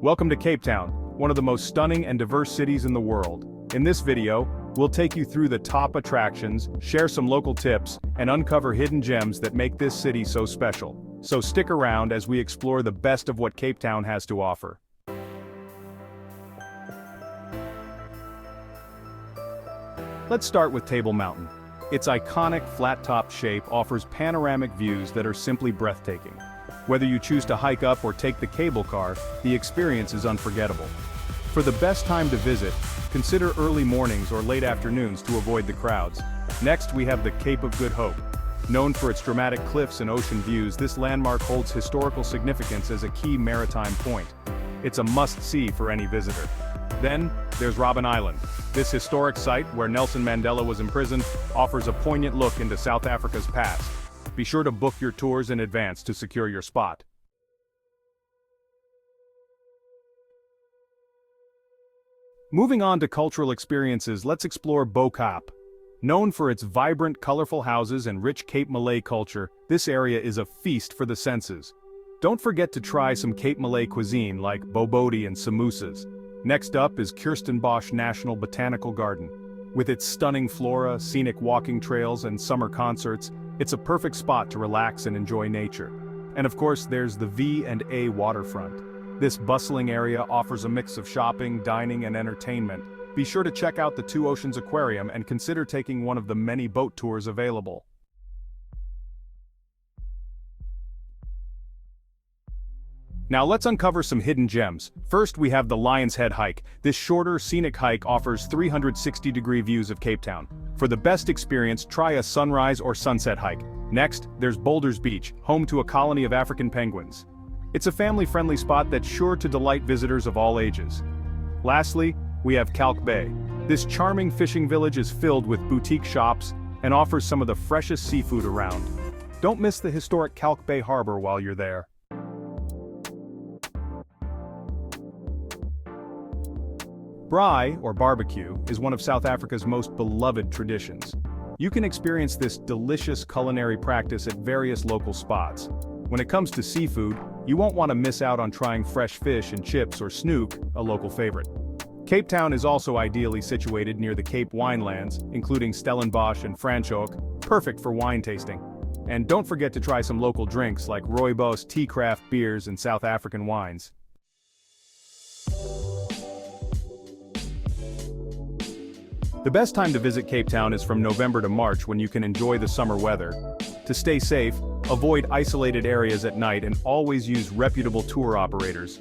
Welcome to Cape Town, one of the most stunning and diverse cities in the world. In this video, we'll take you through the top attractions, share some local tips, and uncover hidden gems that make this city so special. So stick around as we explore the best of what Cape Town has to offer. Let's start with Table Mountain. Its iconic flat-top shape offers panoramic views that are simply breathtaking. Whether you choose to hike up or take the cable car, the experience is unforgettable. For the best time to visit, consider early mornings or late afternoons to avoid the crowds. Next, we have the Cape of Good Hope. Known for its dramatic cliffs and ocean views, this landmark holds historical significance as a key maritime point. It's a must-see for any visitor. Then, there's Robben Island. This historic site, where Nelson Mandela was imprisoned, offers a poignant look into South Africa's past. Be sure to book your tours in advance to secure your spot. Moving on to cultural experiences, let's explore Bo-Kaap. Known for its vibrant, colorful houses and rich Cape Malay culture, this area is a feast for the senses. Don't forget to try some Cape Malay cuisine like boboti and samosas. Next up is Kirstenbosch National Botanical Garden. With its stunning flora, scenic walking trails, and summer concerts, it's a perfect spot to relax and enjoy nature. And of course, there's the V&A waterfront. This bustling area offers a mix of shopping, dining, and entertainment. Be sure to check out the Two Oceans Aquarium and consider taking one of the many boat tours available. Now let's uncover some hidden gems. First, we have the Lion's Head hike. This shorter, scenic hike offers 360-degree views of Cape Town. For the best experience, try a sunrise or sunset hike. Next, there's Boulders Beach, home to a colony of African penguins. It's a family-friendly spot that's sure to delight visitors of all ages. Lastly, we have Camps Bay. This charming fishing village is filled with boutique shops and offers some of the freshest seafood around. Don't miss the historic Camps Bay harbor while you're there. Braai, or barbecue, is one of South Africa's most beloved traditions. You can experience this delicious culinary practice at various local spots. When it comes to seafood, you won't want to miss out on trying fresh fish and chips or snook, a local favorite. Cape Town is also ideally situated near the Cape Winelands, including Stellenbosch and Franschhoek, perfect for wine tasting. And don't forget to try some local drinks like rooibos, tea craft beers, and South African wines. The best time to visit Cape Town is from November to March, when you can enjoy the summer weather. To stay safe, avoid isolated areas at night and always use reputable tour operators.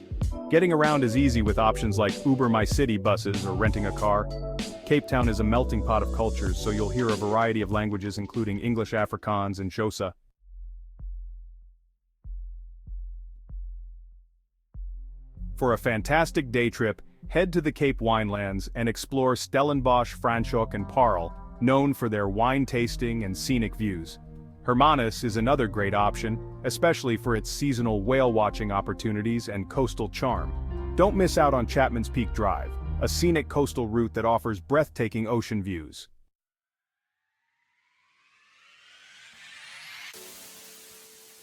Getting around is easy with options like Uber My City buses or renting a car. Cape Town is a melting pot of cultures, so you'll hear a variety of languages including English, Afrikaans, and Xhosa. For a fantastic day trip, head to the Cape Winelands and explore Stellenbosch, Franschhoek, and Parel, known for their wine tasting and scenic views. Hermanus is another great option, especially for its seasonal whale watching opportunities and coastal charm. Don't miss out on Chapman's Peak Drive, a scenic coastal route that offers breathtaking ocean views.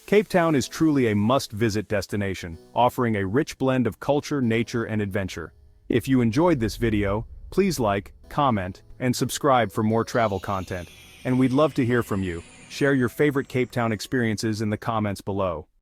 Cape Town is truly a must-visit destination, offering a rich blend of culture, nature, and adventure. If you enjoyed this video, please like, comment, and subscribe for more travel content. And we'd love to hear from you. Share your favorite Cape Town experiences in the comments below.